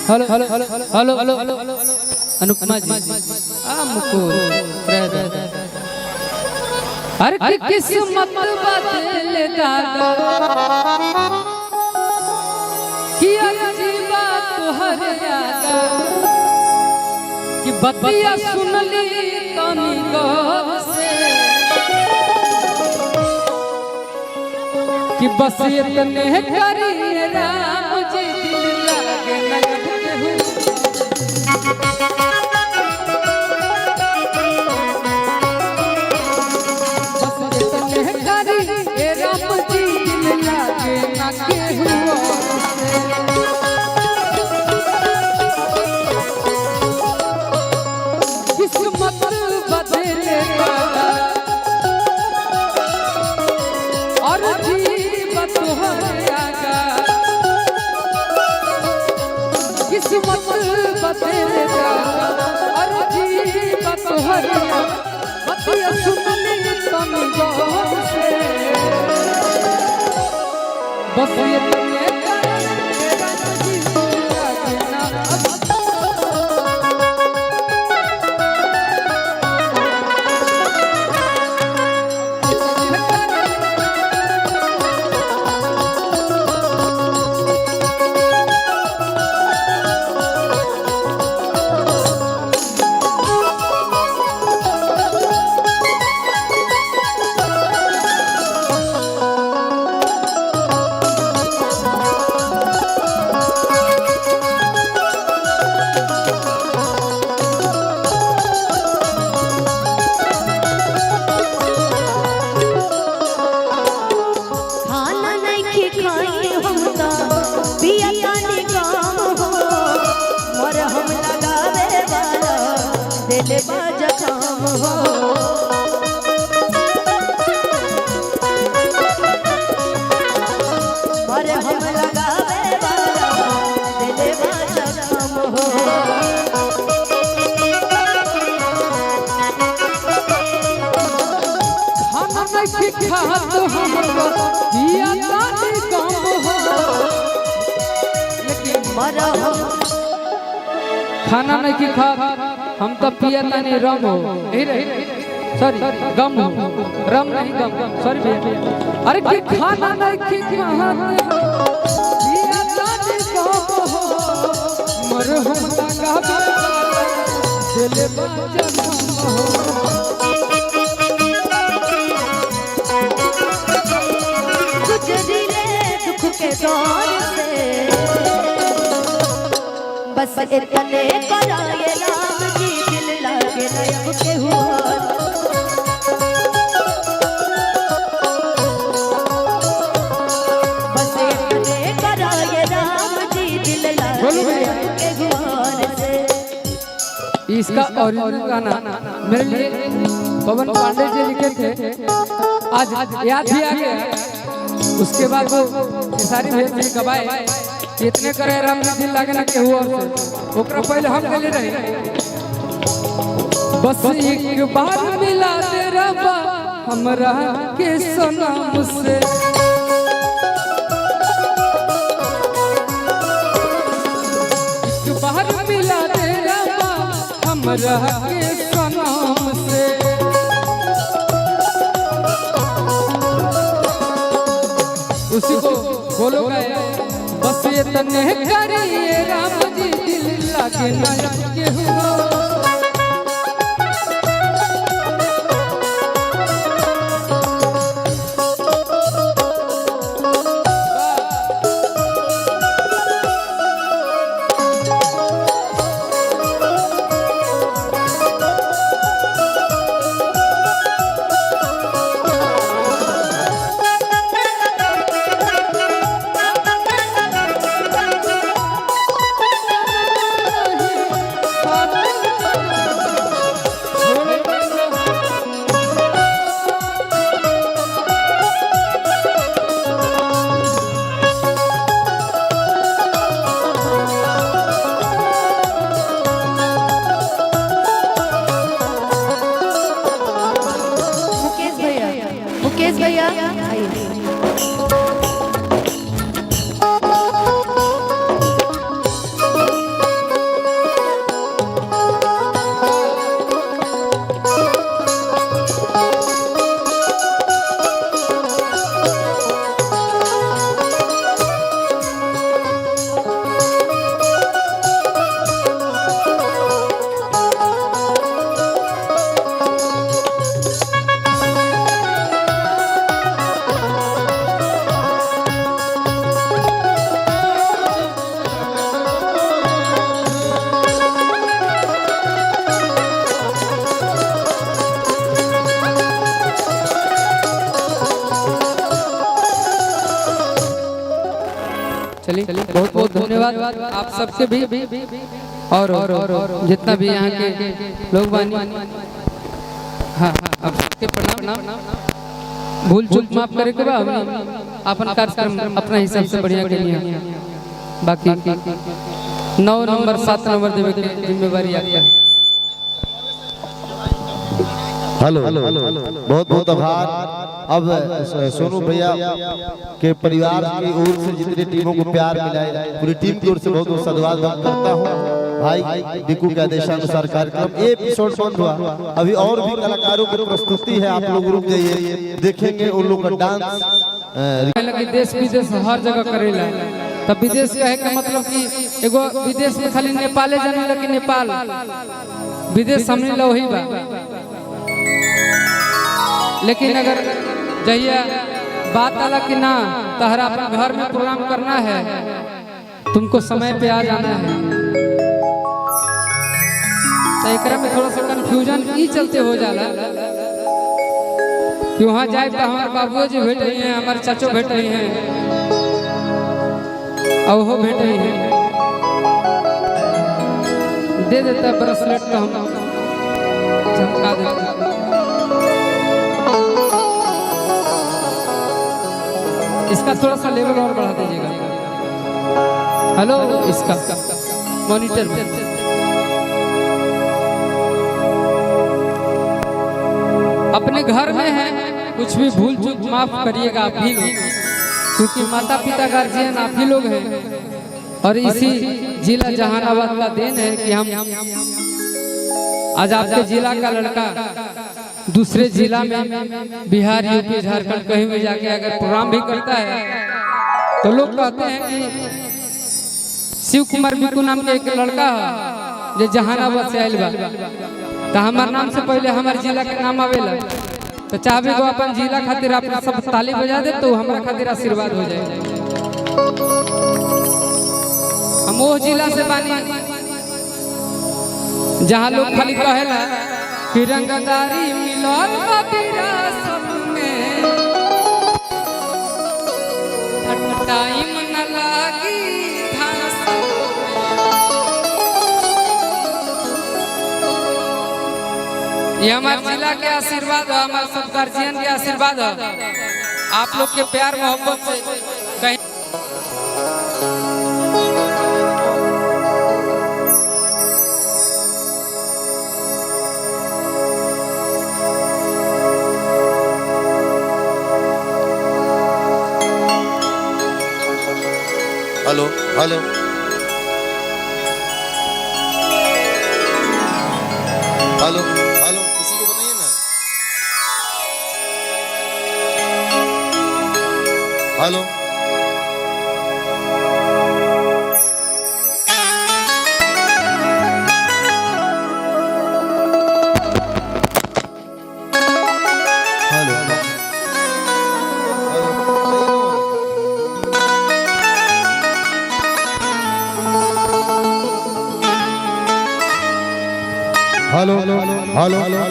Hello hello hello hello Anupama जी मुकुल अरे किस्मत बदले दादा कि अजीबा तोहर यादा कि बतिया सुनली तनी गौर से कि बस इतने करिए राम जी दिल लागे नयन केहू बस इतने करिए राम जी दिल लागे न केहू किस्मत बदले दादा और तोहर आगा किस्मत बदले दादा और जीवन तोहर बतिया सुनली तनी गौर से बस ये दिल बाजा काम हो और हम लगावे वाला दिल बाजा काम हो खाना नहीं खा तो हमको पिया तानी काम हो लेकिन मरा खाना नहीं खा हम तो पिया तानी रम हो सॉरी गम हो रम नहीं गम सॉरी भैया अरे कि खाना नहीं खा पिया तानी गम हो मर हम लगा दिल बाजा हो गुजरी दुख के दौर से बस इतने कराए राम जी दिल लागे नयन केहू बस इतने कराए राम जी दिल लागे नयन केहू से इसका ओरिजिनल गाना मेरे लिए पवन पांडे जी लिखे थे आज याद भी आ गया उसके बाद वो सारी भेद गवाए इतने करे राम जी दिल लागे ना केहू और ओकरा पहले हम गले रहे बस एक बार मिला दे रब्बा हमरा के सनम से एक बार मिला दे रब्बा हमरा के सनम से उसी को बोलो गए बस ये तने करिए राम जी दिल लागे नयन केहू चलिए बहुत बहुत धन्यवाद आप सबके भी और जितना भी यहाँ के लोग बानी। हाँ आप सबके प्रणाम। भूल चूक माफ करे के बाद अपन कार्यक्रम अपना हिसाब से बढ़िया के लिए बाकी 9 नंबर 7 नंबर देवे के जिम्मेवारी आपका है। हेलो बहुत बहुत आभार। अब सोनू भैया के परिवार की ओर से जितने टीमों को प्यार मिला है पूरी टीम की ओर से बहुत बहुत धन्यवाद करता हूँ। भाई बिकू के आदेशानुसार कार्यक्रम एपिसोड बंद हुआ, अभी और भी कलाकारों की प्रस्तुति है, आप लोग रुक जाइए देखेंगे उन लोग का डांस। देश विदेश हर जगह करेला तब विदेश कहे का मतलब कि एगो विदेश में खाली नेपाले जाने लगे नेपाल विदेश समझ लो वही बा। लेकिन अगर जहिया बात आला कि ना तहरा अपने घर में प्रोग्राम करना है, तुमको समय पे आ जाना है, तो एकरा में थोड़ा सा कंफ्यूजन ई चलते हो जाला कि वहाँ जाए तो हमारे बाबूजी भेट रही हैं, हमारे चाचो भेट रही हैं, और वो भेट रही हैं, दे देता ब्रेसलेट तो हम चमका देते। इसका थोड़ा सा लेवल और बढ़ा दीजिएगा। हेलो इसका मॉनिटर में अपने घर में है, कुछ भी भूल चूक माफ करिएगा आप ही लोग, क्योंकि माता पिता गार्जियन आप ही लोग हैं। और इसी जिला जहानाबाद का देन है कि हम आज आपके जिला का लड़का दूसरे जिला में बिहार यूपी झारखंड कहीं भी जाके अगर प्रोग्राम भी करता है तो लोग कहते हैं कि शिव कुमार बिकू नाम के एक लड़का है जो जहानाबाद से आयल बा, तो हमारे नाम से पहले हमारे जिला के नाम आवेला, तो चाहे को अपन जिला खातिर आप सब ताली बजा दे तो हमारा खातिर आशीर्वाद हो जाए। हम वो जिला से बानी जहाँ लोग खाली कहेला कि रंगदारी मिलल विरासत में, टाइम न लागी घास ये हमारे जिला के आशीर्वाद है, हमारे सब गार्जियन के आशीर्वाद है, आप लोग के प्यार मोहब्बत से कहीं हेलो हेलो हेलो हेलो किसी को बनाइए ना। Hello hello hello hello hello